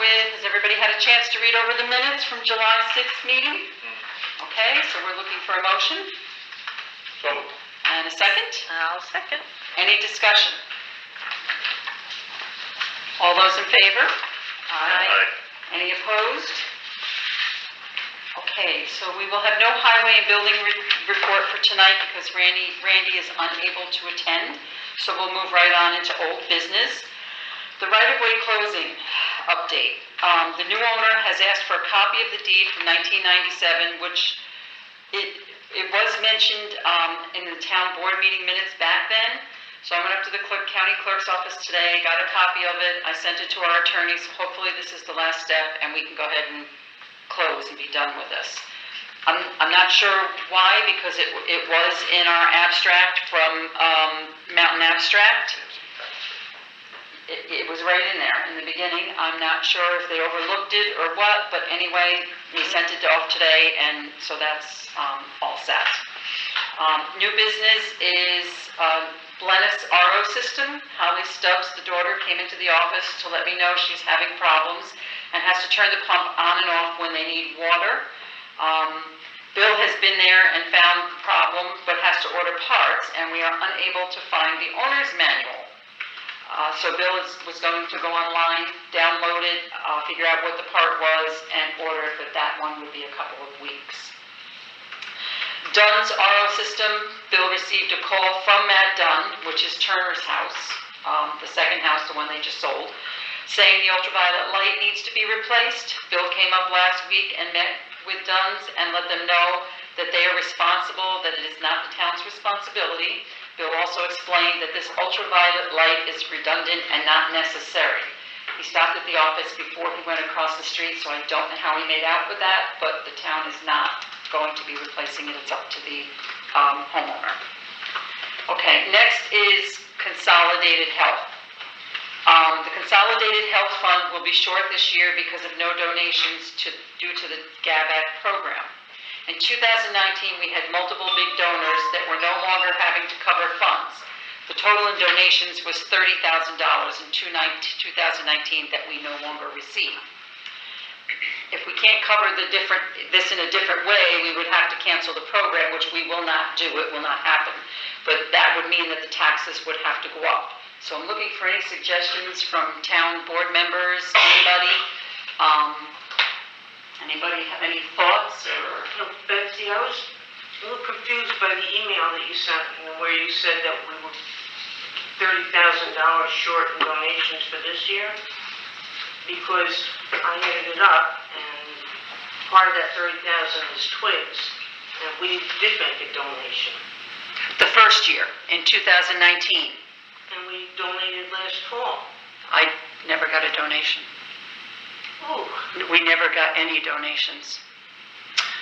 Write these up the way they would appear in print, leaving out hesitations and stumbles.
has everybody had a chance to read over the minutes from July 6th meeting? Okay, so we're looking for a motion. So moved. And a second? I'll second. Any discussion? All those in favor? Aye. Any opposed? Okay, so we will have no highway and building report for tonight because Randy is unable to attend. So we'll move right on into old business. The right-of-way closing update. The new owner has asked for a copy of the deed from 1997, which it was mentioned in the town board meeting minutes back then. So I went up to the county clerk's office today, got a copy of it. I sent it to our attorneys. Hopefully this is the last step and we can go ahead and close and be done with this. I'm not sure why, because it was in our abstract from Mountain Abstract. It was right in there in the beginning. I'm not sure if they overlooked it or what, but anyway, we sent it off today, and so that's all set. New business is Blennis RO system. Holly Stubbs, the daughter, came into the office to let me know she's having problems and has to turn the pump on and off when they need water. Bill has been there and found the problem, but has to order parts, and we are unable to find the owner's manual. So Bill was going to go online, download it, figure out what the part was, and order it, but that one would be a couple of weeks. Dunn's RO system, Bill received a call from Matt Dunn, which is Turner's house, the second house, the one they just sold, saying the ultraviolet light needs to be replaced. Bill came up last week and met with Dunn's and let them know that they are responsible, that it is not the town's responsibility. Bill also explained that this ultraviolet light is redundant and not necessary. He stopped at the office before he went across the street, so I don't know how he made out with that, but the town is not going to be replacing it. It's up to the homeowner. Okay, next is Consolidated Health. The Consolidated Health Fund will be short this year because of no donations due to the GAVAC program. In 2019, we had multiple big donors that were no longer having to cover funds. The total in donations was $30,000 in 2019 that we no longer receive. If we can't cover this in a different way, we would have to cancel the program, which we will not do. It will not happen. But that would mean that the taxes would have to go up. So I'm looking for any suggestions from town board members, anybody? Anybody have any thoughts? No, Betsy, I was a little confused by the email that you sent where you said that we were $30,000 short in donations for this year, because I added it up and part of that $30,000 is Twigs, and we did make a donation. The first year, in 2019. And we donated last fall. I never got a donation. Oh. We never got any donations.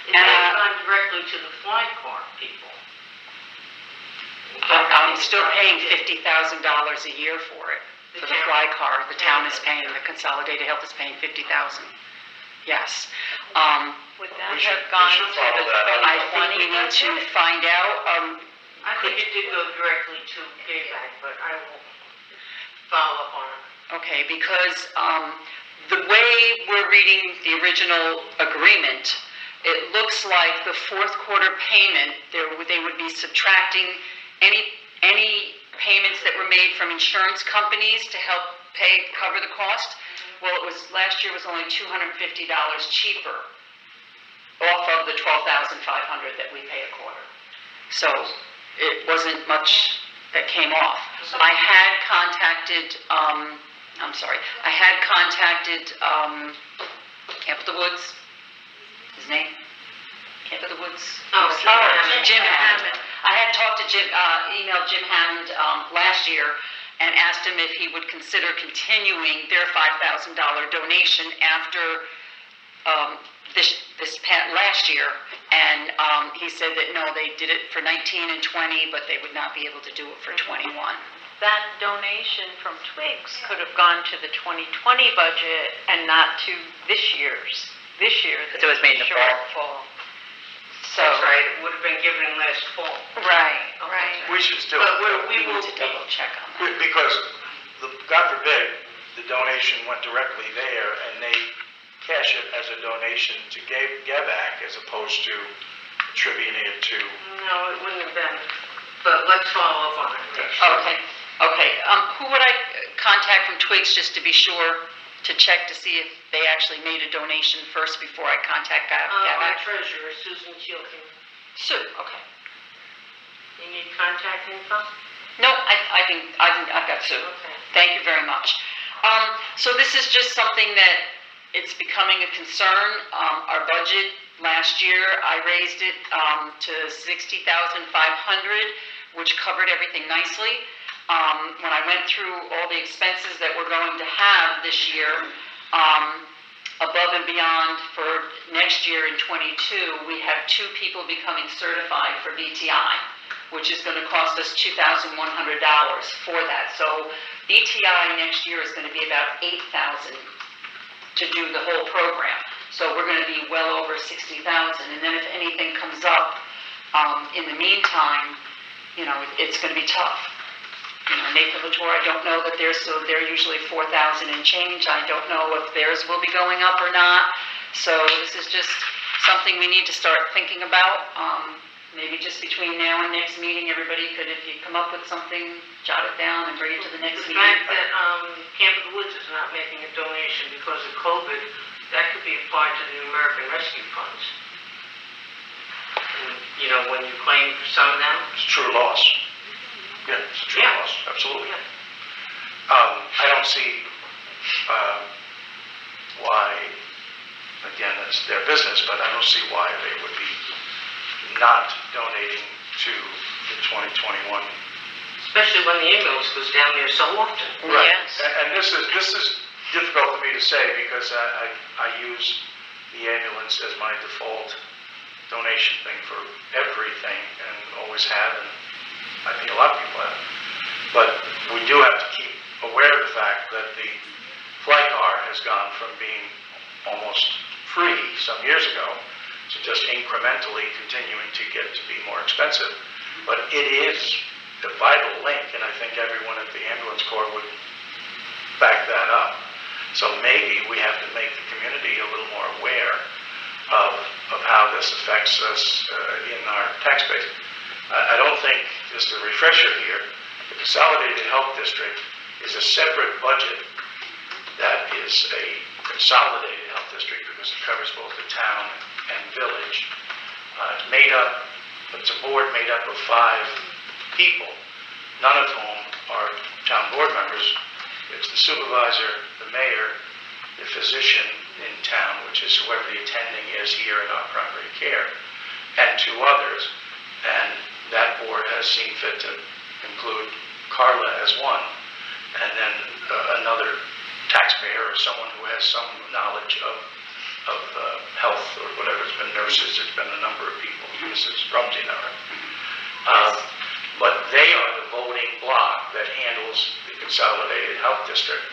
It may have gone directly to the fly car people. I'm still paying $50,000 a year for it, for the fly car. The town is paying, the Consolidated Health is paying $50,000. Yes. Would that We have should gone follow to the that up. I think we need to find out. I think it did go directly to GAVAC, but I will follow up on it. Okay, because the way we're reading the original agreement, it looks like the fourth quarter payment, they would be subtracting any payments that were made from insurance companies to help cover the cost. Well, last year was only $250 cheaper off of the $12,500 that we pay a quarter. So it wasn't much that came off. I had contacted Camp of the Woods, his name? Camp of the Woods? Jim Hammond. I had talked to emailed Jim Hammond last year and asked him if he would consider continuing their $5,000 donation after last year, and he said that no, they did it for 19 and 20, but they would not be able to do it for 21. That donation from Twigs could have gone to the 2020 budget and not to this year's. This year, Because it was made in the fall. shortfall. So, That's right, it would have been given last fall. Right. We should still, But we we will need to double check on that. because, God forbid, the donation went directly there and they cash it as a donation to GAVAC as opposed to attributing it to. No, it wouldn't have been, but let's follow up on it. Make sure. Okay. Who would I contact from Twigs just to be sure to check to see if they actually made a donation first before I contact Our GAVAC? treasurer, Susan Chilkin. Sue, okay. You need contact info? No, I've got Sue. Okay. Thank you very much. So this is just something that it's becoming a concern. Our budget last year, I raised it to $60,500, which covered everything nicely. When I went through all the expenses that we're going to have this year, above and beyond for next year in '22, we have 2 people becoming certified for BTI, which is going to cost us $2,100 for that. So BTI next year is going to be about $8,000 to do the whole program. So we're going to be well over $60,000. And then if anything comes up in the meantime, it's going to be tough. Nathan Latour, I don't know that they're usually $4,000 and change. I don't know if theirs will be going up or not. So this is just something we need to start thinking about. Maybe just between now and next meeting, everybody could, if you come up with something, jot it down and bring it to the next The meeting. fact that Camp of the Woods is not making a donation because of COVID, that could be applied to the American Rescue Funds. And, when you claim for some of them. It's a true loss. Yeah, it's a true Yeah. loss, absolutely. Yeah. I don't see why, again, it's their business, but I don't see why they would be not donating to the 2021. Especially when the ambulance goes down there so often. Right. Yes. And this is difficult for me to say because I use the ambulance as my default donation thing for everything and always have, and I think a lot of people have. But we do have to keep aware of the fact that the flight car has gone from being almost free some years ago to just incrementally continuing to get to be more expensive. But it is a vital link, and I think everyone at the ambulance corps would back that up. So maybe we have to make the community a little more aware of how this affects us in our tax base. I don't think, just a refresher here, the Consolidated Health District is a separate budget that is a consolidated health district because it covers both the town and village. It's a board made up of 5 people, none of whom are town board members. It's the supervisor, the mayor, the physician in town, which is whoever the attending is here in our primary care, and 2 others. And that board has seen fit to include Carla as one, and then another taxpayer or someone who has some knowledge of health or whatever. It's been nurses, it's been a number of people, Mrs. Rumsey now. But they are the voting bloc that handles the Consolidated Health District.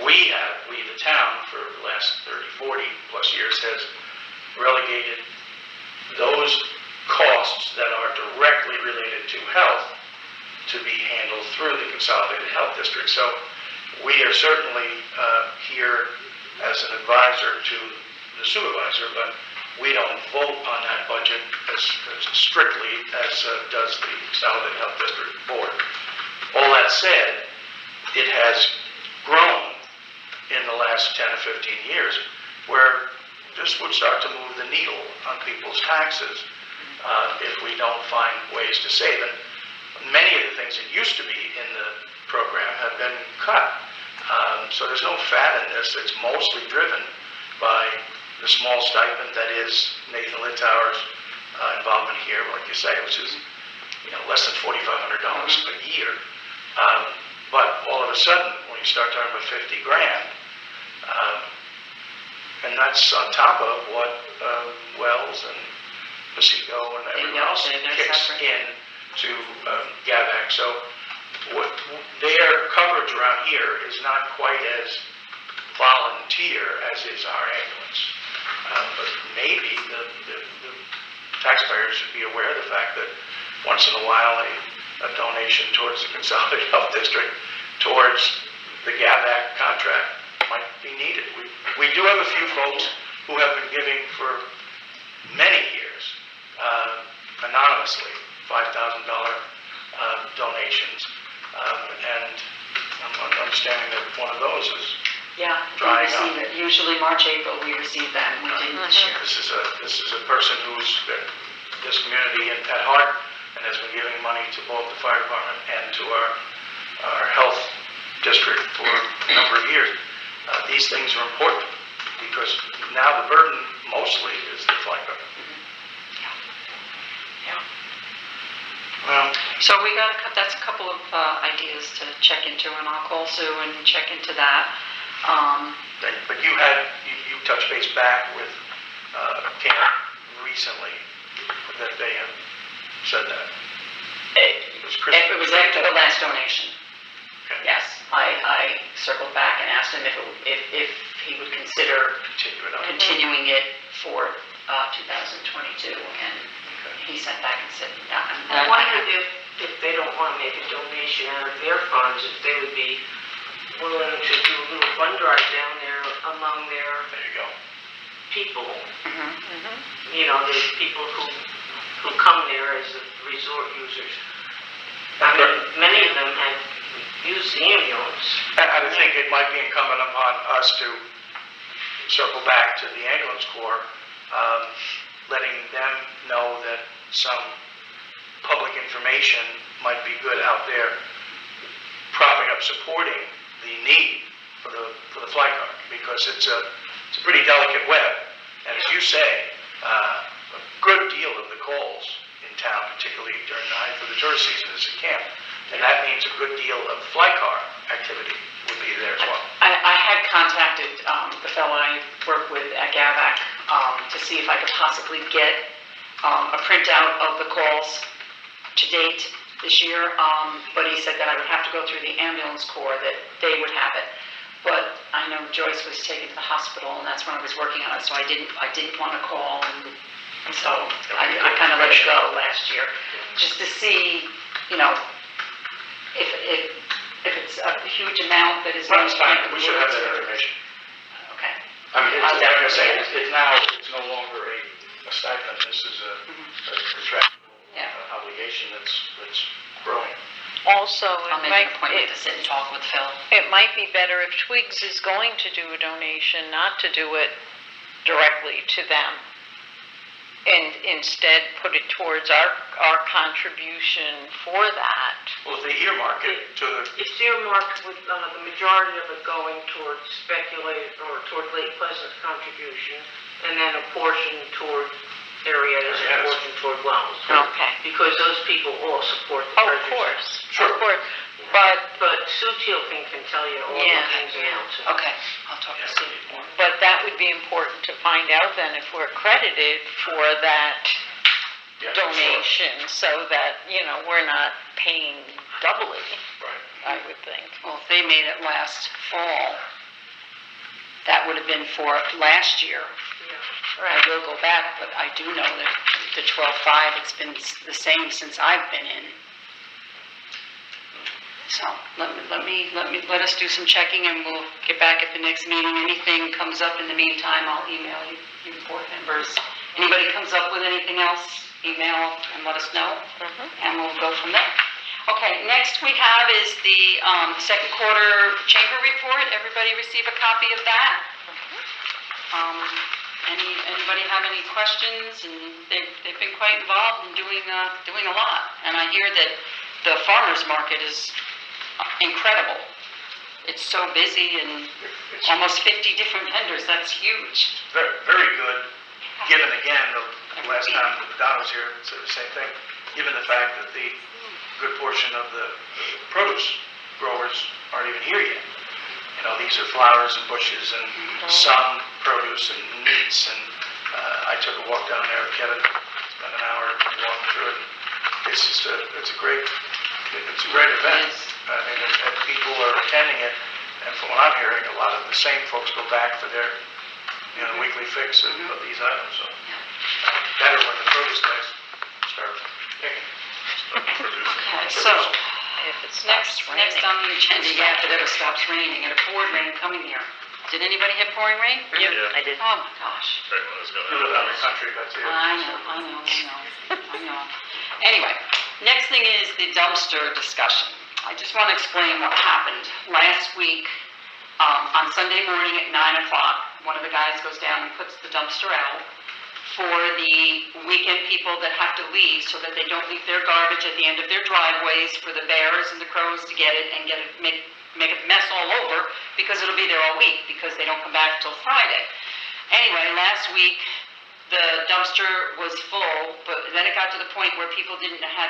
We, the town, for the last 30, 40 plus years, has relegated those costs that are directly related to health to be handled through the Consolidated Health District. So we are certainly here as an advisor to the supervisor, but we don't vote on that budget as strictly as does the Consolidated Health District Board. All that said, it has grown in the last 10 or 15 years where this would start to move the needle on people's taxes if we don't find ways to save it. Many of the things that used to be in the program have been cut. So there's no fat in this. It's mostly driven by the small stipend that is Nathan Littauer's involvement here, like you say, which is less than $4,500 a year. But all of a sudden, when you start talking about 50 grand, and that's on top of what Wells and Pacico and everyone else kicks in to GAVAC. So their coverage around here is not quite as volunteer as is our ambulance. But maybe the taxpayers should be aware of the fact that once in a while a donation towards the Consolidated Health District towards the GAVAC contract might be needed. We do have a few folks who have been giving for many years, anonymously, $5,000 donations. And I'm understanding that one of those is, Yeah, we Drying receive up. it. Usually March, April, we receive that, and we didn't this year. this is a person who's got this community at heart and has been giving money to both the fire department and to our health district for a number of years. These things are important because now the burden mostly is the flight guard. Yeah. Well, So we got, that's a couple of ideas to check into, and I'll call Sue and check into that. but you touched base back with Camp recently that they have said that. It was Chris. It was after the last donation. Okay. Yes, I circled back and asked him if he would consider Continue it on. continuing it for 2022, and he sent back and said, yeah, I wondered if they don't want to make a donation out of their funds, if they would be willing to do a little fund drive down there among their There you go. people, Mhm. you know, the people who come there as the resort users. I mean, many of them have used the ambulance. And I would think it might be incumbent upon us to circle back to the ambulance corps, letting them know that some public information might be good out there, propping up, supporting the need for the flight guard, because it's a pretty delicate web. And as you say, a good deal of the calls in town, particularly during the height of the tourist season, is at camp. And that means a good deal of flight car activity would be there as well. I had contacted the fellow I work with at GAVAC to see if I could possibly get a printout of the calls to date this year, but he said that I would have to go through the ambulance corps, that they would have it. But I know Joyce was taken to the hospital, and that's when I was working on it, so I didn't want to call, and so I kind of let it go last year, just to see, you know, if it's a huge amount that is. Well, it's fine, we should have that information. Okay. I mean, it's, like I say, it's now, it's no longer a stipend, this is a contractual Yeah. obligation that's growing. Also, I'll it make an appointment might, to sit and talk with Phil. it might be better if Twigs is going to do a donation, not to do it directly to them. And instead put it towards our contribution for that. Well, if they earmark it to the, It's earmarked with the majority of it going towards speculated or toward Lake Pleasant's contribution, and then a portion toward Arietta's, a Arietta's. portion toward Wells. Okay. Because those people all support the Oh, of treasure. course, Sure. of course. But But Sue Tilton can tell you all the Yeah, ins and yeah. outs. Okay, I'll talk to Steve more. But that would be important to find out then if we're credited for that yeah, donation, so that, you know, we're not paying doubly, sure. Right. I would think. Well, if they made it last fall, that would have been for last year. I will go back, but I do know that the 12.5, it's been the same since I've been in. So let us do some checking, and we'll get back at the next meeting. Anything comes up in the meantime, I'll email you board members. Anybody comes up with anything else, email and let us know, and we'll go from there. Okay, next we have is the second quarter chamber report. Everybody receive a copy of that? Anybody have any questions? And they've been quite involved in doing a lot. And I hear that the farmers market is incredible. It's so busy, and It's almost 50 different vendors. That's huge. very, very good, given again, the last time that Don was here, said the same thing, given the fact that the good portion of the produce growers aren't even here yet. You know, these are flowers and bushes and some produce and meats, and I took a walk down there, Kevin, spent an hour walking through it. It's a great event. And people are attending it, and from what I'm hearing, a lot of the same folks go back for their, weekly fix of these items, so. Better when the produce guys start picking. Okay, so if it stops raining. Next on the agenda, yeah, if it ever stops raining, and it poured rain coming here. Did anybody have pouring rain? Yeah. I did. Oh, my gosh. Right when I was You gonna. live out in the country, that's it. I know. Anyway, next thing is the dumpster discussion. I just want to explain what happened. Last week, on Sunday morning at 9 o'clock, one of the guys goes down and puts the dumpster out for the weekend people that have to leave so that they don't leave their garbage at the end of their driveways for the bears and the crows to get it and make a mess all over, because it'll be there all week because they don't come back till Friday. Anyway, last week the dumpster was full, but then it got to the point where people didn't know how,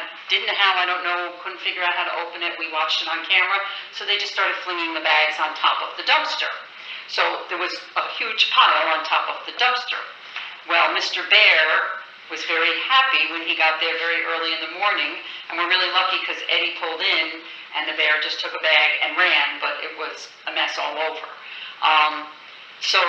I don't know, couldn't figure out how to open it. We watched it on camera, so they just started flinging the bags on top of the dumpster. So there was a huge pile on top of the dumpster. Well, Mr. Bear was very happy when he got there very early in the morning, and we're really lucky because Eddie pulled in and the bear just took a bag and ran, but it was a mess all over. So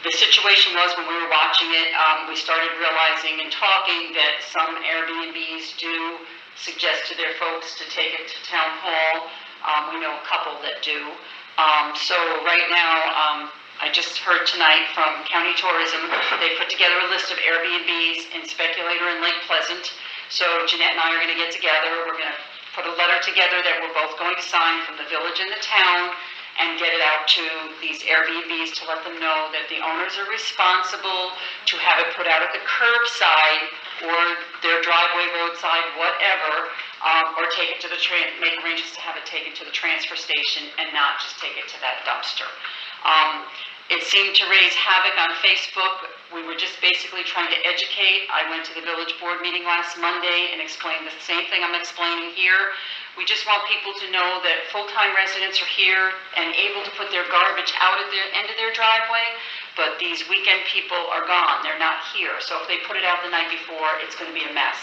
the situation was, when we were watching it, we started realizing and talking that some Airbnbs do suggest to their folks to take it to town hall. We know a couple that do. So right now, I just heard tonight from County Tourism, they put together a list of Airbnbs in Speculator and Lake Pleasant. So Jeanette and I are going to get together. We're going to put a letter together that we're both going to sign from the village and the town and get it out to these Airbnbs to let them know that the owners are responsible to have it put out at the curbside or their driveway, roadside, whatever, or take it to make arrangements to have it taken to the transfer station and not just take it to that dumpster. It seemed to raise havoc on Facebook. We were just basically trying to educate. I went to the village board meeting last Monday and explained the same thing I'm explaining here. We just want people to know that full-time residents are here and able to put their garbage out at the end of their driveway, but these weekend people are gone. They're not here. So if they put it out the night before, it's going to be a mess.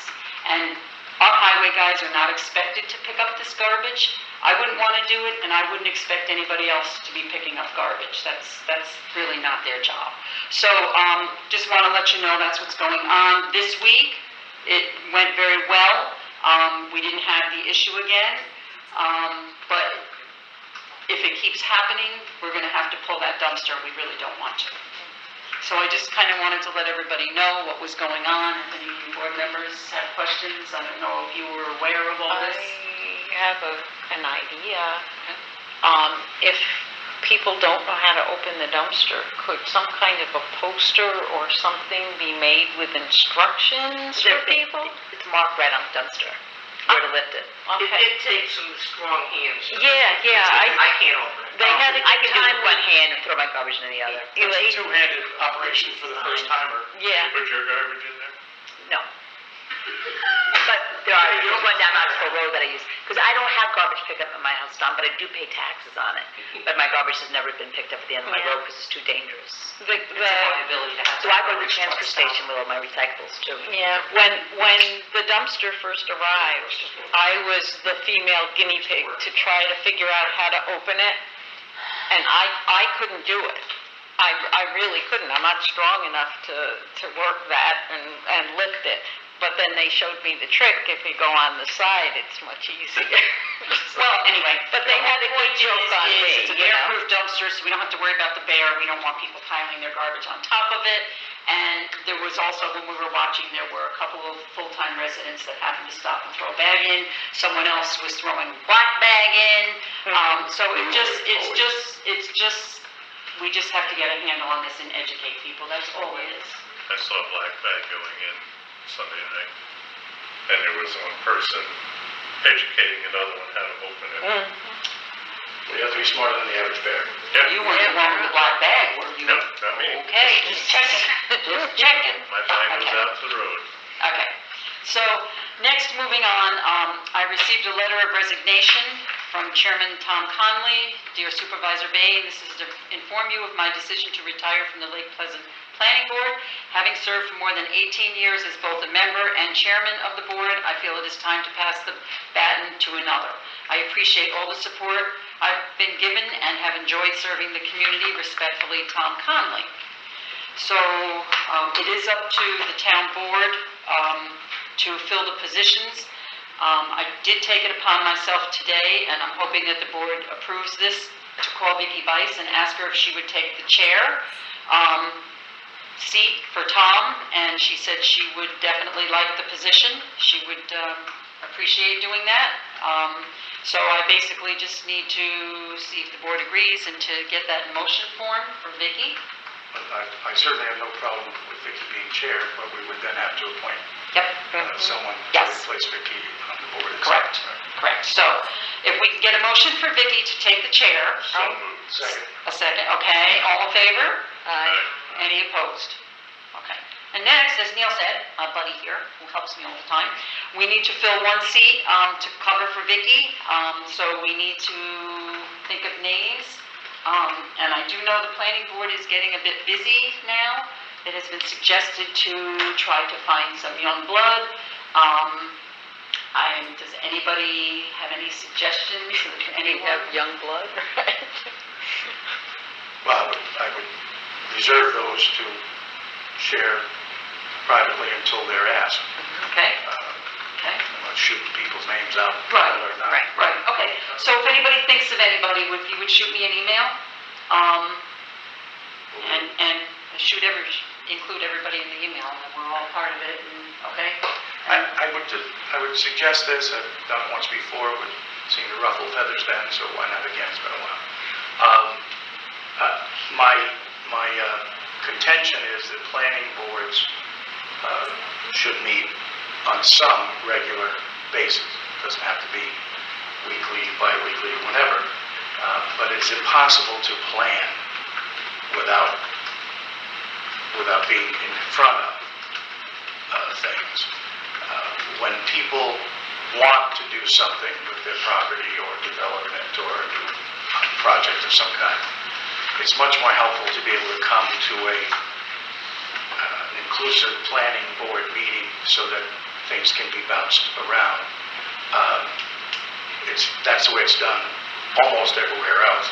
And our highway guys are not expected to pick up this garbage. I wouldn't want to do it, and I wouldn't expect anybody else to be picking up garbage. That's really not their job. So just want to let you know that's what's going on. This week, it went very well. We didn't have the issue again, but if it keeps happening, we're going to have to pull that dumpster. We really don't want to. So I just kind of wanted to let everybody know what was going on. If any board members have questions, I don't know if you were aware of all this. I have an idea. If people don't know how to open the dumpster, could some kind of a poster or something be made with instructions for people? It's marked right on the dumpster, where to lift it. Okay. It takes some strong hands. Yeah, I can't open it. They had a I can do it time with one hand and throw my garbage in the other. It's a two-handed operation for the first timer. Yeah. Put your garbage in there? No. But there's one down Oxford Road that I use, because I don't have garbage pickup at my house, Don, but I do pay taxes on it. But my garbage has never been picked up at the end of my Yeah. road because it's too dangerous. The Ability to have So I go to the transfer station with all my recyclables too. Yeah, when the dumpster first arrived, I was the female guinea pig to try to figure out how to open it, and I couldn't do it. I really couldn't. I'm not strong enough to work that and lift it. But then they showed me the trick. If you go on the side, it's much easier. Well, anyway, But they had a good joke on me, It's a you know. bear-proof dumpster, so we don't have to worry about the bear. We don't want people piling their garbage on top of it. And there was also, when we were watching, there were a couple of full-time residents that happened to stop and throw a bag in. Someone else was throwing black bag in. So it's just, we just have to get a handle on this and educate people. That's all it is. I saw a black bag going in Sunday night, and there was one person educating another one how to open it. We have to be smarter than the average bear. Yeah. You weren't the one with the black bag, were you? No, not me. Okay, just checking. Just checking. My mind was Okay. out to the road. Okay, so next, moving on, I received a letter of resignation from Chairman Tom Conley. Dear Supervisor Bay, this is to inform you of my decision to retire from the Lake Pleasant Planning Board. Having served for more than 18 years as both a member and chairman of the board, I feel it is time to pass the baton to another. I appreciate all the support I've been given and have enjoyed serving the community. Respectfully, Tom Conley. So it is up to the town board to fill the positions. I did take it upon myself today, and I'm hoping that the board approves this, to call Vicki Weiss and ask her if she would take the chair seat for Tom, and she said she would definitely like the position. She would appreciate doing that. So I basically just need to see if the board agrees and to get that in motion form from Vicki. I certainly have no problem with Vicki being chair, but we would then have to appoint Yep. someone to Yes. replace Vicki on the board. Correct. Correct. So if we can get a motion for Vicki to take the chair. So moved. Second. A second, okay, all in favor? Aye. Any opposed? Okay. And next, as Neil said, my buddy here, who helps me all the time, we need to fill one seat to cover for Vicki. So we need to think of names. And I do know the planning board is getting a bit busy now. It has been suggested to try to find some young blood. Does anybody have any suggestions? We Anyone? have young blood, right? Well, I would reserve those to share privately until they're asked. Okay, Uh, okay. I'm not shooting people's names out. Right, whether or not- right, right, okay. So if anybody thinks of anybody, if you would shoot me an email, and include everybody in the email, and we're all part of it, and, okay? I would suggest this, I've done it once before, it would seem to ruffle feathers then, so why not again, it's been a while. My contention is that planning boards should meet on some regular basis. It doesn't have to be weekly, bi-weekly, whenever, but it's impossible to plan without being in front of things. When people want to do something with their property or development or a new project of some kind, it's much more helpful to be able to come to an inclusive planning board meeting so that things can be bounced around. That's the way it's done almost everywhere else.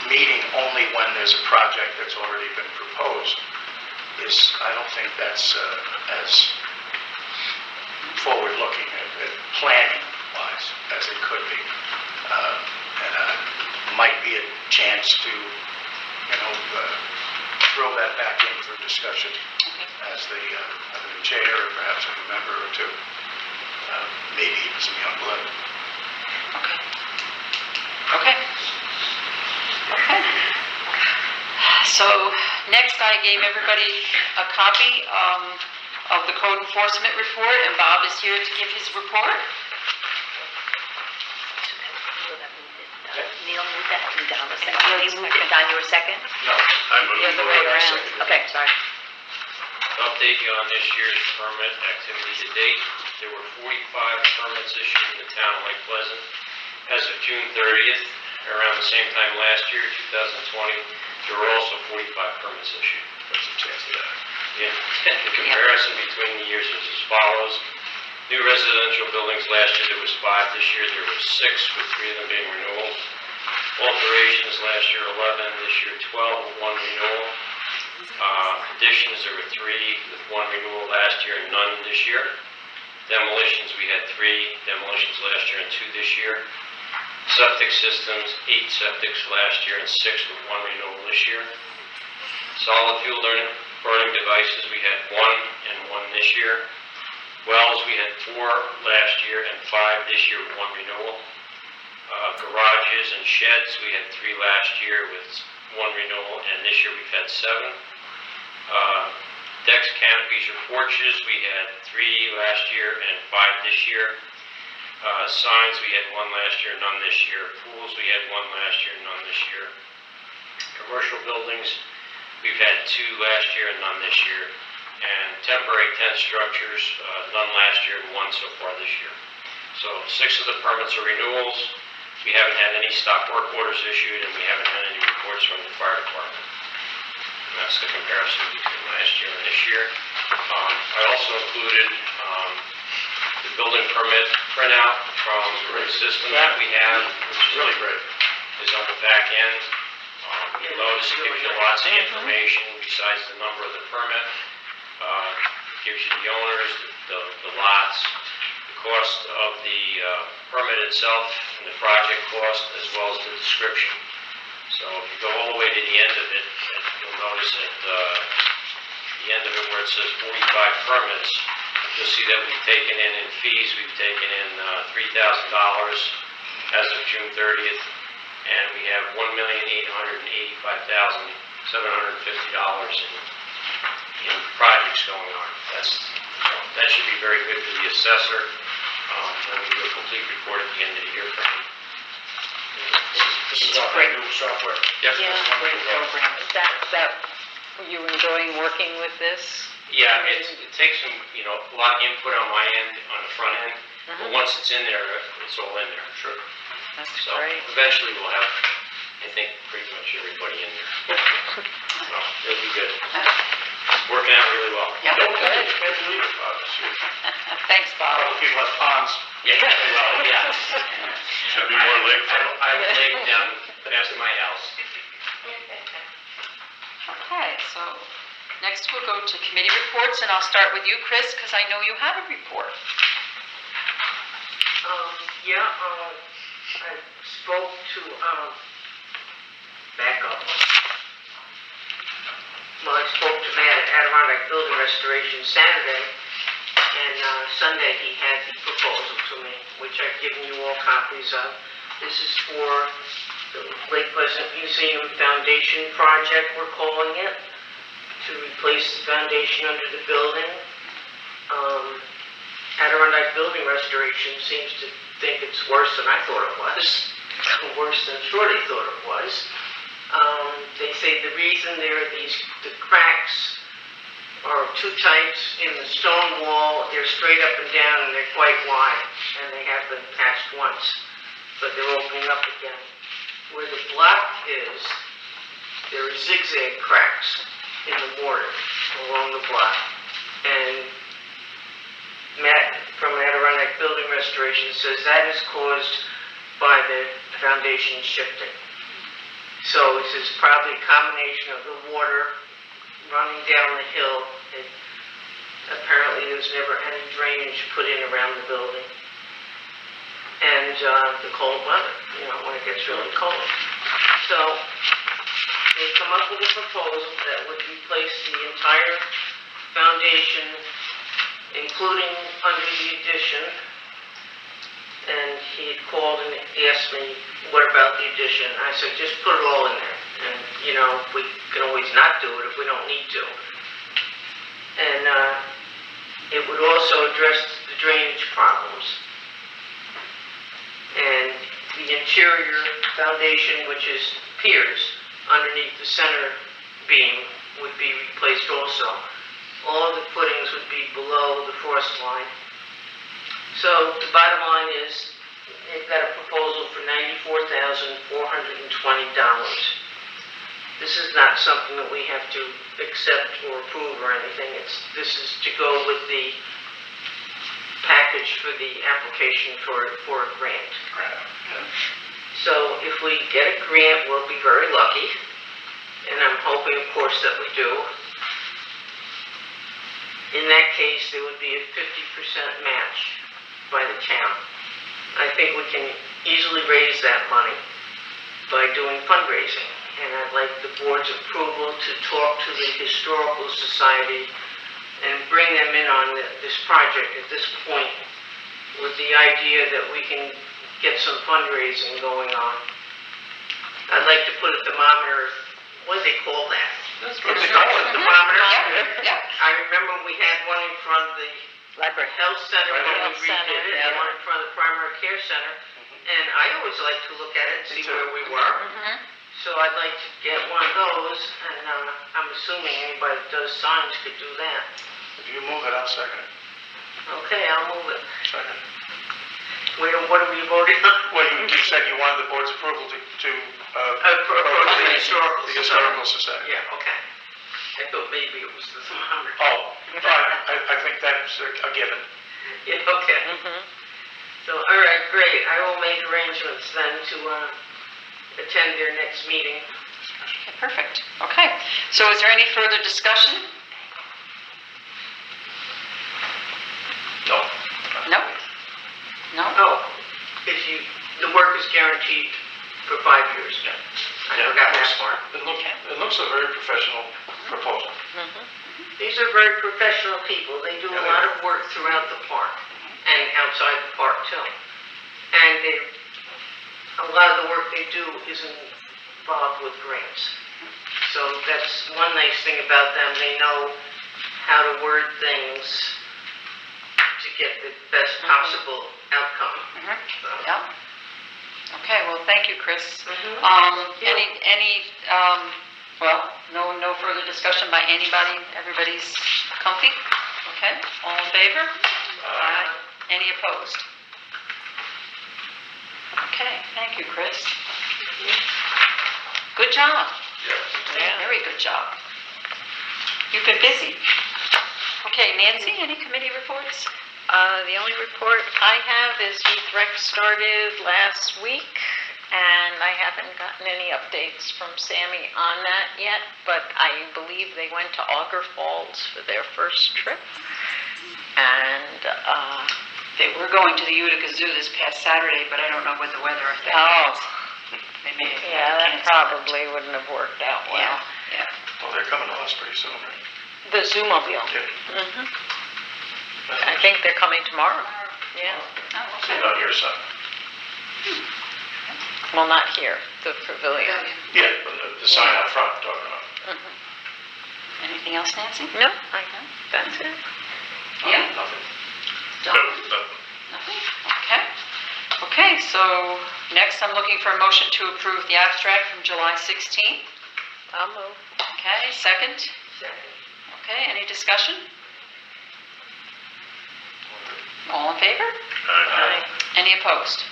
Meeting only when there's a project that's already been proposed I don't think that's as forward-looking at planning-wise as it could be. Might be a chance to, throw that back in for discussion as the new chair or perhaps a new member or two. Maybe even some young blood. Okay. Okay. Okay. So, next I gave everybody a copy of the code enforcement report, and Bob is here to give his report. Neil moved that, and Don was second. Neil, you moved it, and Don, you were second? No, I moved. The other way around. Okay, sorry. Update you on this year's permit activity to date. There were 45 permits issued in the town of Lake Pleasant. As of June 30th, around the same time last year, 2020, there were also 45 permits issued. What's the chance of that? Yeah, the comparison between the years is as follows. New residential buildings, last year there was 5, this year there were 6, with 3 of them being renewals. Alterations, last year 11, this year 12, with 1 renewal. Additions, there were 3, with 1 renewal last year and none this year. Demolitions, we had 3 demolitions last year and 2 this year. Septic systems, 8 septics last year and 6 with 1 renewal this year. Solid fuel burning devices, we had 1 and 1 this year. Wells, we had 4 last year and 5 this year with 1 renewal. Garages and sheds, we had 3 last year with 1 renewal, and this year we've had 7. Decks, canopies, or porches, we had 3 last year and 5 this year. Signs, we had 1 last year, none this year. Pools, we had 1 last year, none this year. Commercial buildings, we've had 2 last year and none this year. And temporary tent structures, none last year and 1 so far this year. So 6 of the permits are renewals. We haven't had any stop work orders issued, and we haven't had any reports from the fire department. And that's the comparison between last year and this year. I also included the building permit printout from the system that we have, which is Really great. is on the back end. You'll notice it gives you lots of information besides the number of the permit. Gives you the owners, the lots, cost of the permit itself and the project cost, as well as the description. So if you go all the way to the end of it, you'll notice at the end of it where it says 45 permits, you'll see that we've taken in fees, we've taken in $3,000 as of June 30th, and we have $1,885,750 in projects going on. That should be very good for the assessor when we do a complete report at the end of the year from him. This is all brand new software. Yep. Yeah, great program. Is that, you enjoying working with this? Yeah, it takes some, a lot of input on my end, on the front end, but once it's in there, it's all in there. Sure. That's So great. eventually we'll have, I think, pretty much everybody in there. So it'll be good. It's working out really well. Yeah, good. Can't believe it, Bob, this year. Thanks, Bob. All the people have ponds. Yeah, well, yeah. Should be more lakefront. I have a lake down past my house. Okay, so next we'll go to committee reports, and I'll start with you, Chris, because I know you have a report. I spoke to, back up. Well, I spoke to Matt at Adirondack Building Restoration Saturday, and Sunday he had the proposal to me, which I've given you all copies of. This is for the Lake Pleasant Museum Foundation project, we're calling it, to replace the foundation under the building. Adirondack Building Restoration seems to think it's worse than I thought it was, worse than Shorty thought it was. They say the reason the cracks are two types in the stone wall. They're straight up and down, and they're quite wide, and they have been patched once, but they're opening up again. Where the block is, there are zigzag cracks in the mortar along the block, and Matt from Adirondack Building Restoration says that is caused by the foundation shifting. So it is probably a combination of the water running down the hill. Apparently there's never any drainage put in around the building. And the cold weather, when it gets really cold. So they come up with a proposal that would replace the entire foundation, including under the addition. And he had called and asked me, what about the addition? I said, just put it all in there. And, we can always not do it if we don't need to. And it would also address the drainage problems. And the interior foundation, which is piers underneath the center beam, would be replaced also. All of the footings would be below the frost line. So the bottom line is, they've got a proposal for $94,420. This is not something that we have to accept or approve or anything. This is to go with the package for the application for a grant. So if we get a grant, we'll be very lucky, and I'm hoping, of course, that we do. In that case, there would be a 50% match by the town. I think we can easily raise that money by doing fundraising, and I'd like the board's approval to talk to the Historical Society and bring them in on this project at this point, with the idea that we can get some fundraising going on. I'd like to put a thermometer, what do they call that? That's what they call it, a thermometer? Yeah. I remember we had one in front of the Library. health center when we Health center, redid it, yeah. and one in front of the primary care center. And I always like to look at it and see where we were. So I'd like to get one of those, and I'm assuming anybody that does signs could do that. If you move it, I'll second it. Okay, I'll move it. Second. Wait, what are we voting on? Well, you said you wanted the board's approval to Approach the Historical Society. Yeah, okay. I thought maybe it was the thermometer. Oh, I think that's a given. Yeah, okay. So, all right, great. I will make arrangements then to attend their next meeting. Okay, perfect. Okay, so is there any further discussion? No. No? Oh, the work is guaranteed for 5 years. Yeah. I forgot that part. It looks a very professional proposal. These are very professional people. They do a lot of work throughout the park and outside the park too. And a lot of the work they do is involved with grants. So that's one nice thing about them. They know how to word things to get the best possible outcome. So, Yeah. Okay, well, thank you, Chris. Well, no further discussion by anybody? Everybody's comfy? Okay, all in favor? Aye. Any opposed? Okay, thank you, Chris. Good job. Yes. Very good job. You've been busy. Okay, Nancy, any committee reports? The only report I have is Youth Rec started last week, and I haven't gotten any updates from Sammy on that yet, but I believe they went to Auger Falls for their first trip. And, They were going to the Utica Zoo this past Saturday, but I don't know what the weather effect Oh. is. They may have yeah, that canceled it. probably wouldn't have worked out well. Yeah. Well, they're coming to us pretty soon, right? The Zoomobile. Yeah. I think they're coming tomorrow. Yeah. Oh, See okay. it on your side. Well, not here, the pavilion. Yeah, but the sign out front, I'm talking about. Anything else, Nancy? No, that's it. Yeah. Nothing. Done? Nothing? Okay. Okay, so next I'm looking for a motion to approve the abstract from July 16th. I'll move. Okay, second? Okay, any discussion? All in favor? Aye. Any opposed?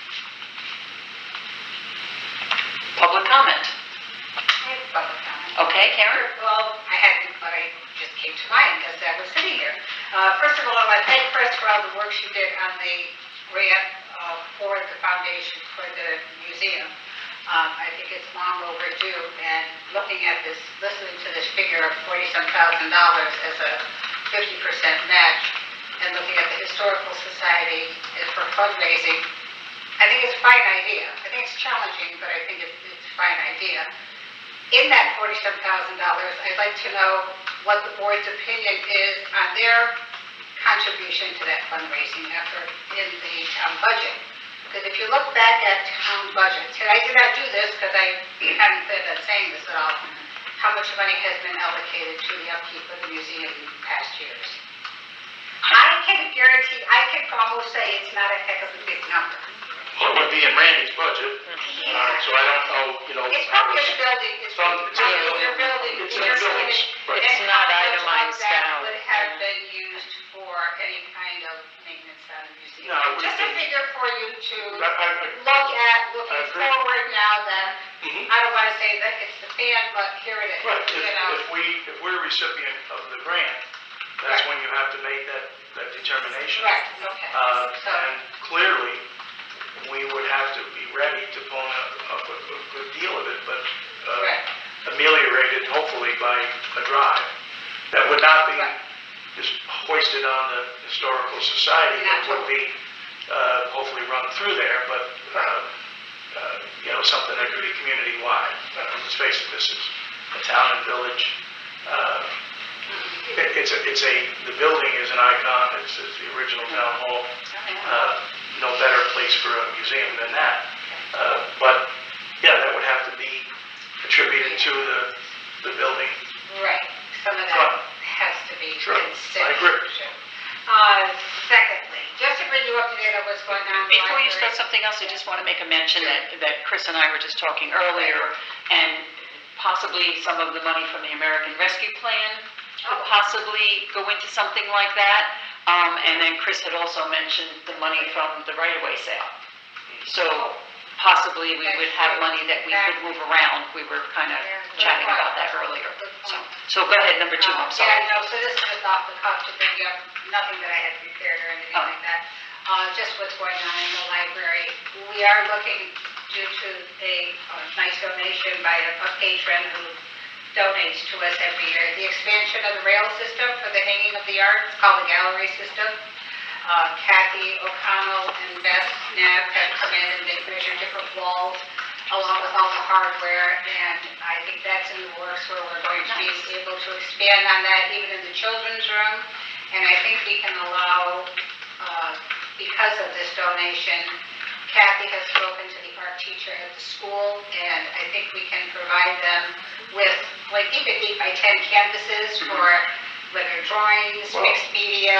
Public comment? I have a public comment. Okay, Karen? Well, I hadn't, but I just came to mind because I was sitting here. First of all, I thank Chris for all the work she did on the grant for the foundation for the museum. I think it's long overdue, and looking at this, listening to this figure of $40-some thousand as a 50% match, and looking at the Historical Society for fundraising, I think it's a fine idea. I think it's challenging, but I think it's a fine idea. In that $40-some thousand, I'd like to know what the board's opinion is on their contribution to that fundraising effort in the town budget. Because if you look back at town budgets, and I did not do this because I haven't been saying this at all, how much money has been allocated to the upkeep of the museum in past years. I can guarantee, I can almost say it's not a heck of a big number. Well, it would be in Randy's budget, so I don't know, It's probably in the building, it's From- probably in your building. It's in the buildings, right. It's And not how much of itemized that out. would have been used for any kind of maintenance on the museum? No, it would Just a be- figure for you to I look at, looking agree. forward now that, Mhm. I don't want to say that it's the fan, but here it is, Right, you know. if we're a recipient of the grant, that's Right. when you have to make that determination. Right, okay. So, And clearly, we would have to be ready to pull up a good deal of it, but right, ameliorated hopefully by a drive. That would not be Right. just hoisted on the Historical Society, Not it would be hopefully run through there, but, something that could be community-wide. Let's face it, this is a town and village. The building is an icon, it's the original town hall. No better place for a museum than that. But, yeah, that would have to be attributed to the building. right, some of that Right. has to be Sure, I considered. agree. Secondly, just to bring you up to date on what's going on in the Before you library. start something else, I just want to make a mention that Chris and I were just talking earlier, and possibly some of the money from the American Rescue Plan could possibly go into something like that. And then Chris had also mentioned the money from the right-of-way sale. So possibly we would have money that we could move around. We were kind of chatting about that earlier. So go ahead, number 2, I'm sorry. Yeah, no, so this is just off the cuff to bring you up, nothing that I had prepared or anything like that. Just what's going on in the library. We are looking, due to a nice donation by a patron who donates to us every year, the expansion of the rail system for the hanging of the art. It's called the gallery system. Kathy O'Connell and Beth Knapp have come in and they've measured different walls along with all the hardware, and I think that's in the works where we're going to be able to expand on that even in the children's room. And I think we can allow, because of this donation, Kathy has spoken to the art teacher at the school, and I think we can provide them with like even 8x10 canvases for whether drawings, mixed media,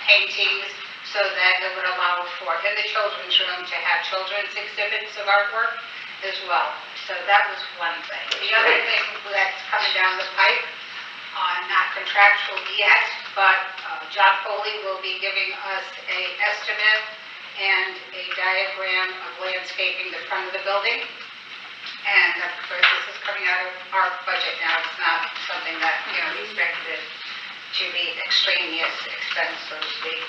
paintings, so that it would allow for in the children's room to have children's exhibits of artwork as well. So that was one thing. The other thing that's coming down the pipe, not contractual yet, but John Foley will be giving us an estimate and a diagram of landscaping the front of the building. And of course, this is coming out of our budget now. It's not something that, we expected to be extraneous expense, so to speak.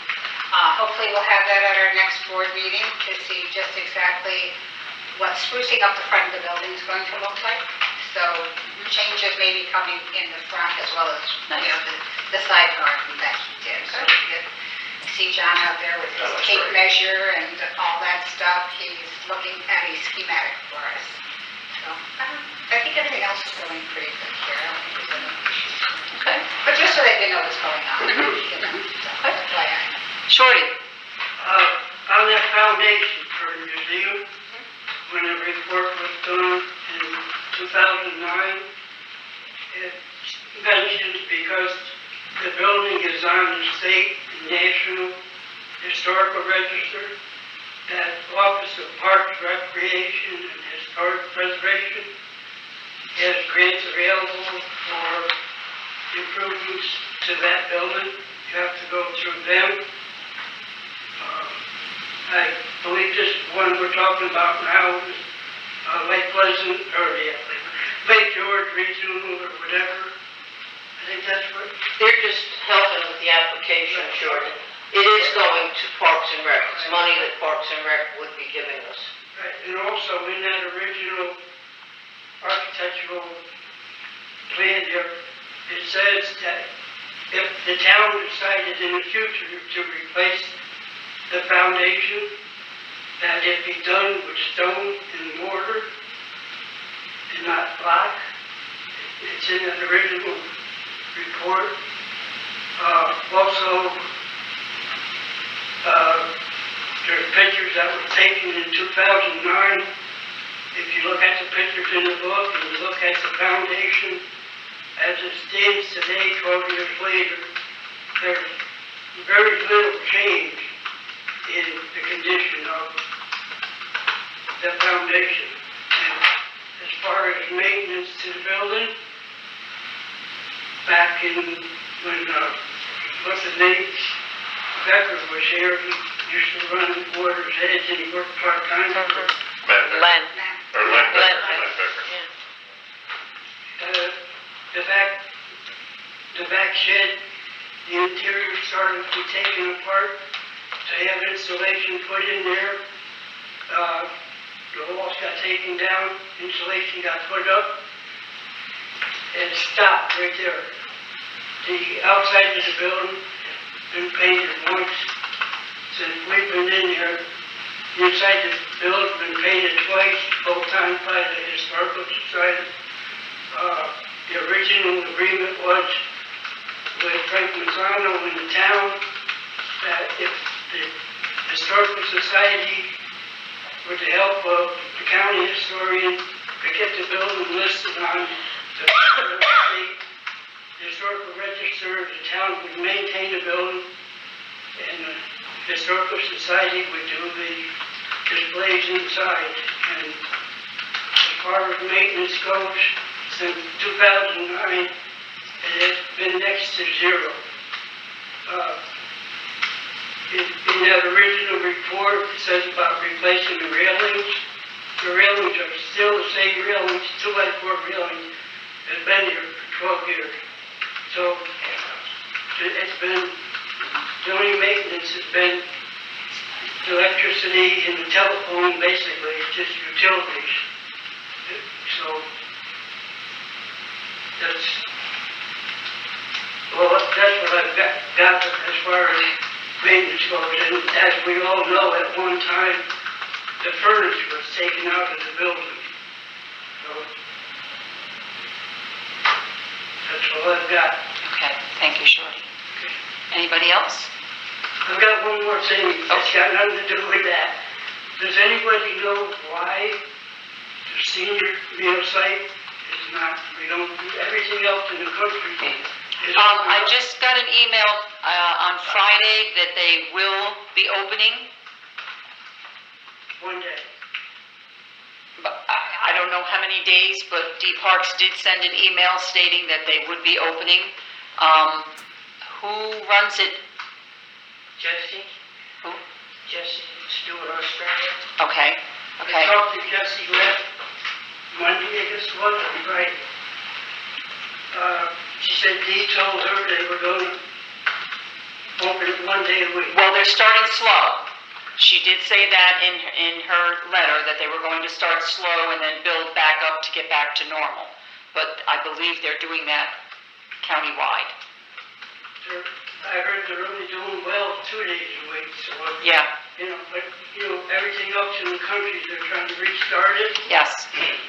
Hopefully we'll have that at our next board meeting to see just exactly what sprucing up the front of the building is going to look like. So changes may be coming in the front as well as, the side garden that he did. So we get to see John out there with his tape measure and all that stuff. He's looking at a schematic for us. So I think everything else is going pretty good here. I don't think there's any issues. Okay. But just so that you know what's going on. That's why Shorty? On that foundation for the museum, when the report was done in 2009, it mentions because the building is on the state and national historical register, that Office of Parks, Recreation, and Historic Preservation has grants available for improvements to that building. You have to go through them. I believe this one we're talking about now is Lake Pleasant, or Lake George Regional or whatever. I think that's what. They're just helping with the application, Jordan. It is going to Parks and Rec. It's money that Parks and Rec would be giving us. Right, and also in that original architectural plan there, it says that if the town decided in the future to replace the foundation, that it be done with stone and mortar and not block. It's in that original report. Also, there's pictures that were taken in 2009. If you look at the pictures in the book and you look at the foundation as it stands today, 12 years later, there's very little change in the condition of the foundation. And as far as maintenance to the building, back in when, what's his name? Becker was here, he used to run Waters Edge and he worked part-time. Matt Becker. Len. Or Len Becker, Len. Matt Becker. The back shed, the interior started to be taken apart to have insulation put in there. The walls got taken down, insulation got put up, and stopped right there. The outside of the building has been painted once since we've been in there. The inside of the building's been painted twice, both times by the Historical Society. The original agreement was with Frank Mazzano in the town that if the Historical Society, with the help of the county historian, could get the building listed on the state historical register, the town would maintain the building, and the Historical Society would do the displays inside. And as far as maintenance goes, since 2009, it has been next to zero. In that original report, it says about replacing the railings. The railings are still the same railings, 2x4 railings, that have been here for 12 years. So it's been, the only maintenance has been the electricity and the telephone, basically, it's just utilities. So that's what I've got as far as maintenance goes. And as we all know, at one time, the furnace was taken out of the building. So, that's all I've got. Okay, thank you, Shorty. Anybody else? I've got one more thing, it's got nothing to do with that. Does anybody know why the senior meal site is not, we don't do everything else in the country? is I just got an email, on Friday that they will be opening, one day. but I don't know how many days, but D Parks did send an email stating that they would be opening. Who runs it? Jesse? Who? Jesse Stewart, Australia. Okay, I okay. talked to Jesse last Monday, I guess it was, right? She said Dee told her they were going to open it one day a week. Well, they're starting slow. She did say that in her letter, that they were going to start slow and then build back up to get back to normal. But I believe they're doing that countywide. I heard they're only doing well 2 days a week, so, Yeah, but, everything else in the country, they're trying to restart it. yes.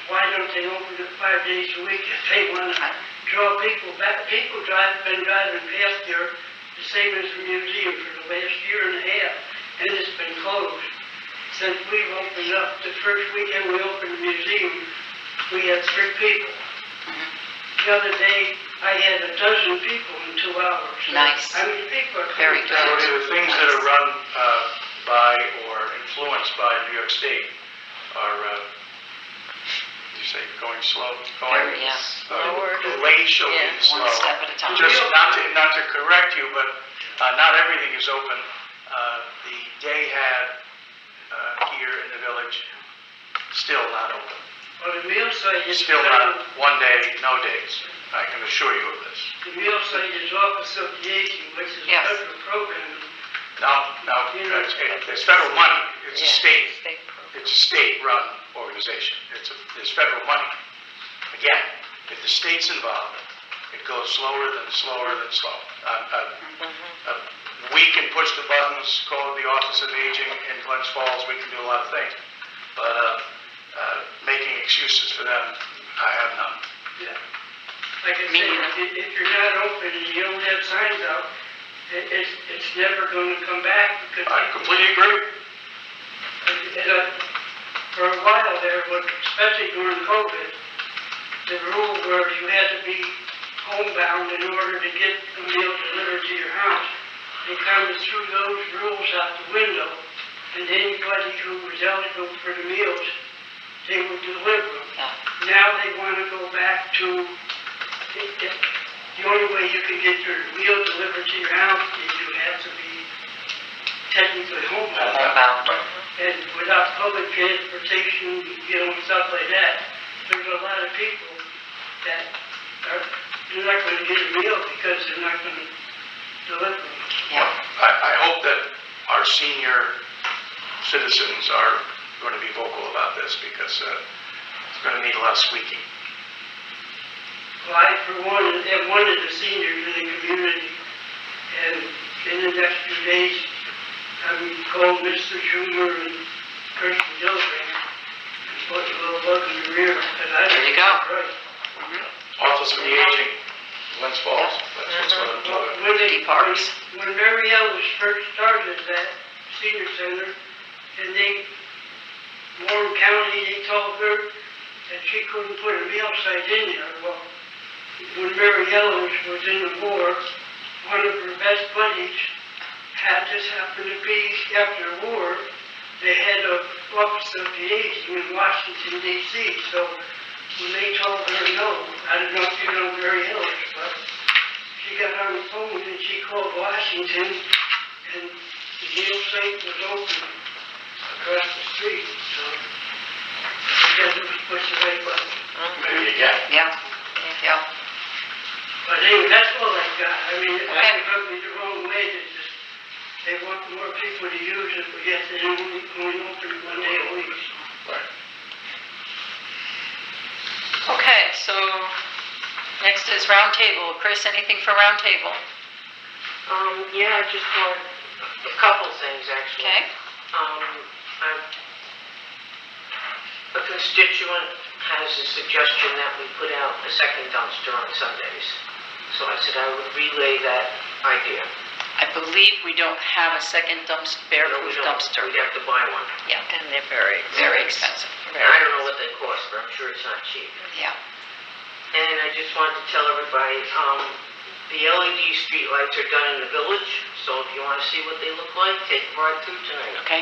Why don't they open it 5 days a week if they want to draw people back? People been driving past there, the same as the museum for the last year and a half, and it's been closed. Since we've opened up, the first weekend we opened the museum, we had 3 people. The other day, I had 12 people in 2 hours. So, Nice. I mean, people are Very coming good. back. So the things that are run by or influenced by New York State are, you say, going slow? Very, yeah. Glacially Yeah, slow. one step at a time. Just not to correct you, but not everything is open. The day here in the village, still not open. Well, the meal site is Still not 1 day, no days. I can assure you of this. The meal site is off Association, which is a Yes. federal program. No, it's federal money. It's a Yeah. state. State program. It's a state-run organization. There's federal money. Again, if the state's involved, it goes slower than slow. We can push the buttons, call the Office of Aging in Glens Falls, we can do a lot of things. But making excuses for them, I have none. Yeah. Like I Me said, neither. if you're not open and you don't have signs out, it's never going to come back because. I completely agree. For a while there, especially during COVID, the rule where you had to be homebound in order to get a meal delivered to your house, they kind of threw those rules out the window, and anybody who was eligible for the meals, they would deliver them. Yeah. Now they want to go back to, the only way you can get your meal delivered to your house is you have to be technically homebound. Homebound. And without public transportation, stuff like that, there's a lot of people that you're not going to get a meal because they're not going to deliver them. Yeah. I hope that our senior citizens are going to be vocal about this because it's going to need a lot of squeaking. Well, I, for one, am one of the seniors in the community, and in the next few days, I'm called Mr. Schumer and Kirsten Gillibrand, and put a little bug in the rear, and I There you think go. that's right. Office of the Aging, Glens Falls, that's what's going to do it. When D Parks. when Mary Ellis first started that senior center, and Warren County, they told her that she couldn't put a meal site in there. Well, when Mary Ellis was in the war, one of her best buddies just happened to be, after the war, the head of Office of the Aging in Washington, D.C. So when they told her no, I don't know if you know Mary Ellis, but she got on the phone and she called Washington, and the meal site was open across the street. So she got to push the right button. There you go. Yeah, yeah. But anyway, that's all I got. I mean, Okay. that rubbed me the wrong way. They want more people to use it, but yet they only open 1 day a week. Right. Okay, so next is roundtable. Chris, anything for roundtable? Yeah, I just want A couple things, actually. Okay? A constituent has a suggestion that we put out a second dumpster on Sundays. So I said I would relay that idea. I believe we don't have a second No, bear-proof we don't. dumpster. We'd have to buy one. Yeah, And they're very, very expensive. And I don't know what they cost, but I'm sure it's not cheap. Yeah. And I just wanted to tell everybody, the LED streetlights are done in the village, so if you want to see what they look like, take a ride through tonight. Okay,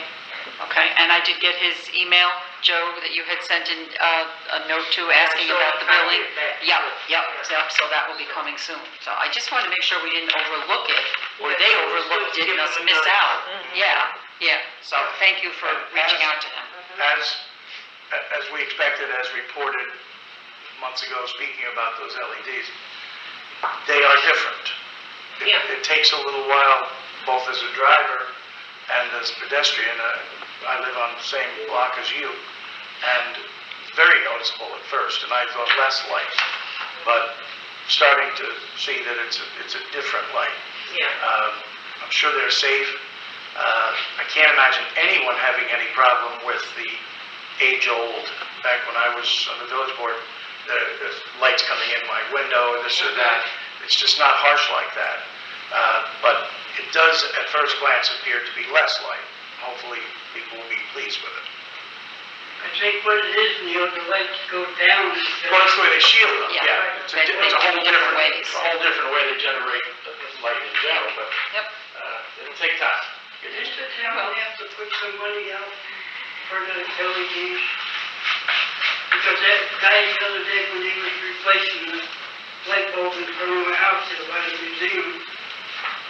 okay, and I did get his email, Joe, that you had sent in a note to asking Yeah, so about the I'll building. get back to Yep, you. yep, so that will be coming soon. So I just wanted to make sure we didn't overlook it, or Yeah, they so it's overlooked good to it and give us them a miss nudge. out. Yeah, yeah, so thank you for reaching out to them. As we expected, as reported months ago, speaking about those LEDs, they are different. Yeah. It takes a little while, both as a driver and as a pedestrian. I live on the same block as you, and it's very noticeable at first, and I thought less light, but starting to see that it's a different light. Yeah. I'm sure they're safe. I can't imagine anyone having any problem with the age-old, back when I was on the village board, the lights coming in my window, this or that. It's just not harsh like that. But it does, at first glance, appear to be less light. Hopefully, people will be pleased with it. I think what it is, Neil, the lights go down instead Well, of... that's the way they shield them, Yeah. yeah. It's a They whole do different ways. It's a whole different way they generate light in general, but Yep. it'll take time. Does the town have to put some money out for the LEDs? Because that guy the other day, when he was replacing the light bulb in front of my house there by the museum,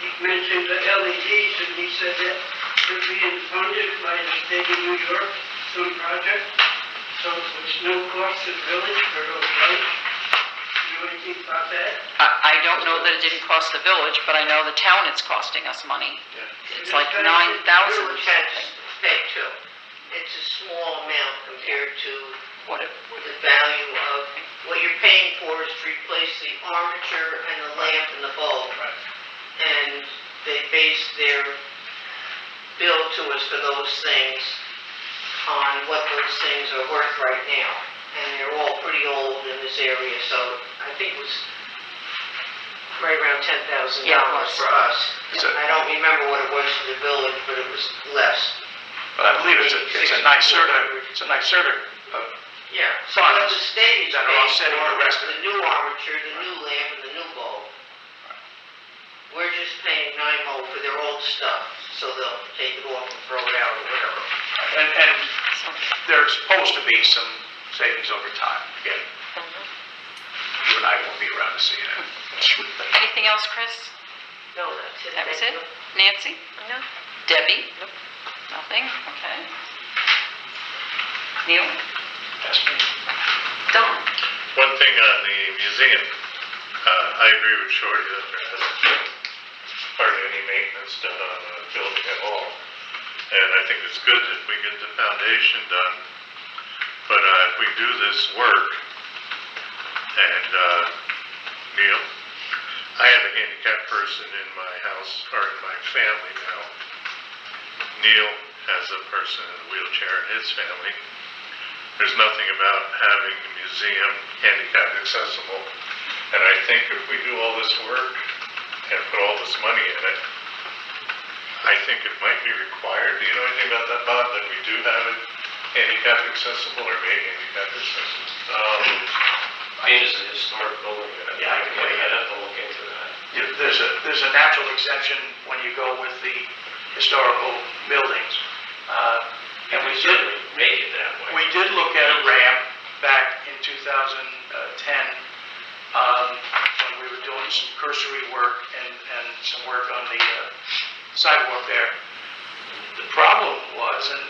he mentioned the LEDs, and he said that they're being funded by the state of New York, some project, so there's no cost to the village for those lights. You know anything about that? I don't know that it didn't cost the village, but I know the town it's costing us money. It's like $9,000. Village has to pay too. It's a small amount compared to What it, the value of, what you're paying for is to replace the armature and the lamp and the bulb. And they base their bill to us for those things on what those things are worth right now. And they're all pretty old in this area, so I think it was right around $10,000 Yeah, it was. for us. So- I don't remember what it was for the village, but it was less. But I believe it's a NYSERDA Yeah, so funds what the state is that are paying offsetting the for rest is of it. the new armature, the new lamp, and the new bulb. We're just paying NYMO for their old stuff, so they'll take it off and throw it out or whatever. And there's supposed to be some savings over time. Again, you and I won't be around to see that. anything else, Chris? No, that's it. That was Thank it? you. Nancy? No. Debbie? Nope. Nothing? Okay. Neil? That's me. Don? One thing on the museum, I agree with Shorty that there hasn't been hardly any maintenance done on the building at all. And I think it's good if we get the foundation done. But if we do this work, and Neil, I have a handicapped person in my house, or in my family now. Neil has a person in a wheelchair in his family. There's nothing about having the museum handicap accessible. And I think if we do all this work and put all this money in it, I think it might be required. Do you know anything about that, Bob, that we do have it handicap accessible or made handicap accessible? Being as a historic building, Yeah, I can weigh in. I'd have to look into that. There's a natural exemption when you go with the historical buildings. And we We did, certainly make it that way. we did look at a ramp back in 2010, when we were doing some cursory work and some work on the sidewalk there. The problem was, and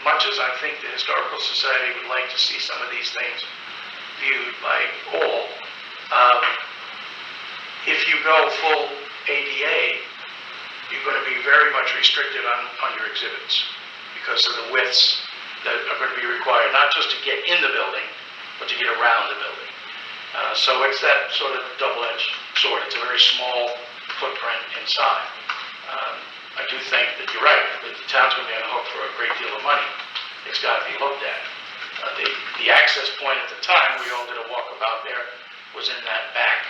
much as I think the Historical Society would like to see some of these things viewed by all, if you go full ADA, you're going to be very much restricted on your exhibits because of the widths that are going to be required, not just to get in the building, but to get around the building. So it's that sort of double-edged sword. It's a very small footprint inside. I do think that you're right, that the town's gonna be on the hook for a great deal of money. It's gotta be looked at. The access point at the time, we all did a walkabout there, was in that back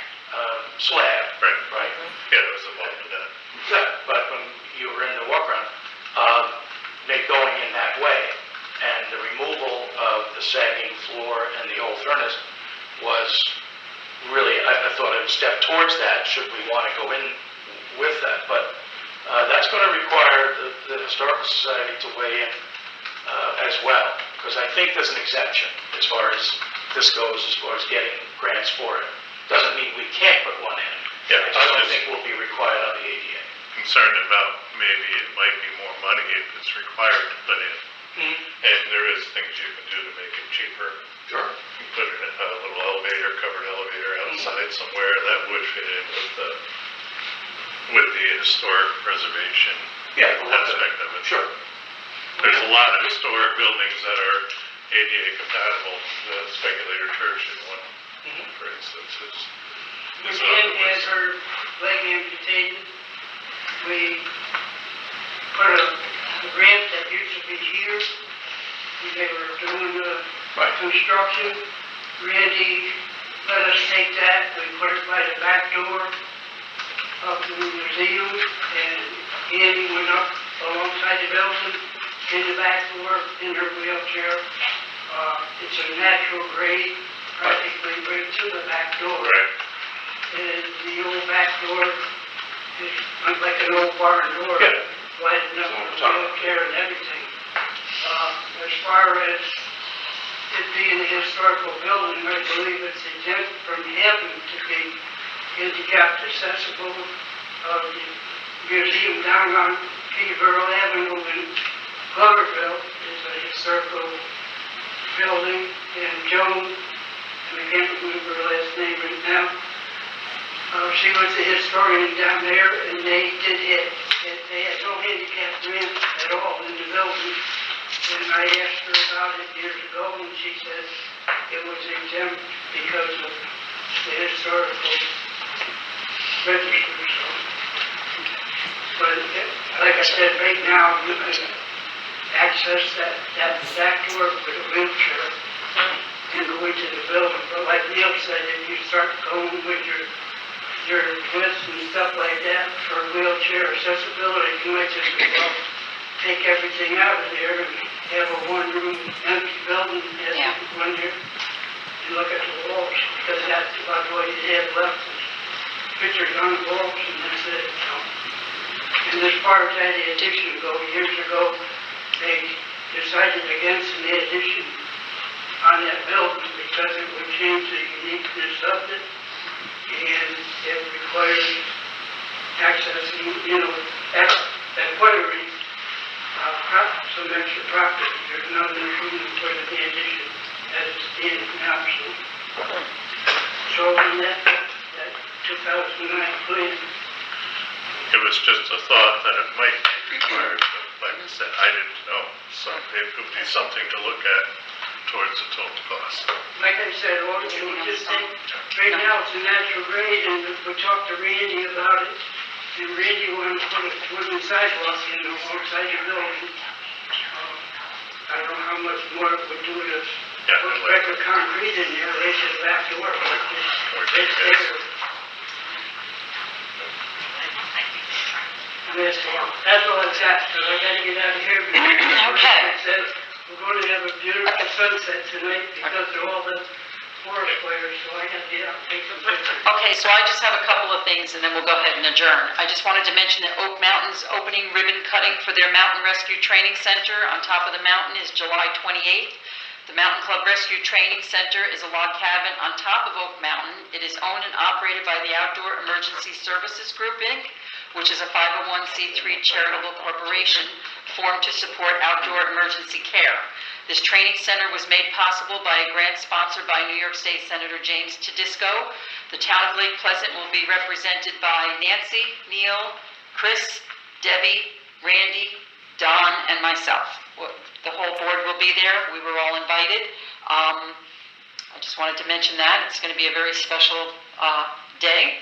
slab. Right. Right? Yeah, there was a bump to that. Yeah, but when you were in the walk around, they going in that way, and the removal of the sagging floor and the old furnace was really, I thought a step towards that, should we want to go in with that, but that's going to require the Historical Society to weigh in as well, because I think there's an exemption as far as this goes, as far as getting grants for it. Doesn't mean we can't put one in. Yeah, I just don't think we'll be required on the ADA. Concerned about maybe it might be more money if it's required to put in. And there is things you can do to make it cheaper. Sure. You can put in a little elevator, covered elevator outside somewhere that would fit in with the historic preservation Yeah, aspect of it. Sure. There's a lot of historic buildings that are ADA compatible. The Speculator Church is one, for instance. When Ann had her leg amputated, we put a ramp that used to be here, when they were doing the construction. Randy let us take that, we put it by the back door of the museum, and Andy went up alongside the building, in the back door, in her wheelchair. It's a natural grade, practically right to the back door. Right. And the old back door is like an old barn door, Yeah. wide enough for the wheelchair and everything. As far as it being a historical building, I believe it's exempt from having to be handicapped accessible. The museum down on Peterborough Avenue in Gloverville is a historical building, and Joan, and I can't remember her last name right now, she was a historian down there, and they did it. They had no handicap ramp at all in the building. And I asked her about it years ago, and she said it was exempt because of the historical register. So. But like I said, right now, you can access that back door with a wheelchair and go into the building. But like Neil said, if you start going with your lifts and stuff like that for wheelchair accessibility, you might just as well take everything out of there and have a one-room empty building as one here and look at the walls, because that's about what you have left is pictures on the walls, and that's it. So. And as far as that addition go, years ago, they decided against an addition on that building because it would change the uniqueness of it, and it requires accessing, acquiring some extra property. There's nothing improvement for the addition as it stands now, so in that 2009 plan. It was just a thought that it might be required, but like I said, I didn't know. So it could be something to look at towards the total cost. Like I said, all you can just think, right now it's a natural grade, and we talked to Randy about it, and Randy wanted to put a wooden sidewalk in alongside the building. I don't know how much more it would do to put regular concrete in there, right to the back door. It's there. That's all it's got, so I gotta get out of here. Okay. It says we're going to have a beautiful sunset tonight because of all the forest fires, so I gotta get out and take some pictures. Okay, so I just have a couple of things and then we'll go ahead and adjourn. I just wanted to mention that Oak Mountain's opening ribbon cutting for their Mountain Rescue Training Center on top of the mountain is July 28th. The Mountain Club Rescue Training Center is a log cabin on top of Oak Mountain. It is owned and operated by the Outdoor Emergency Services Group, Inc., which is a 501c3 charitable corporation formed to support outdoor emergency care. This training center was made possible by a grant sponsored by New York State Senator James Tedisco. The town of Lake Pleasant will be represented by Nancy, Neil, Chris, Debbie, Randy, Don, and myself. The whole board will be there. We were all invited. I just wanted to mention that. It's going to be a very special day.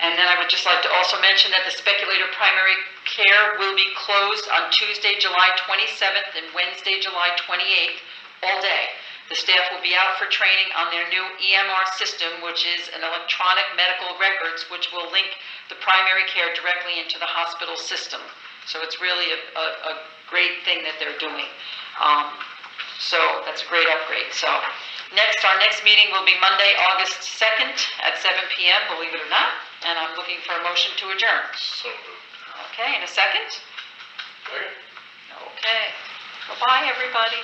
And then I would just like to also mention that the speculator primary care will be closed on Tuesday, July 27th and Wednesday, July 28th, all day. The staff will be out for training on their new EMR system, which is an electronic medical records, which will link the primary care directly into the hospital system. So it's really a great thing that they're doing. So that's a great upgrade. So our next meeting will be Monday, August 2nd at 7 p.m., believe it or not. And I'm looking for a motion to adjourn. So moved. Okay, in a second? Okay. Okay. Bye-bye, everybody.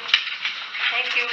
Thank you.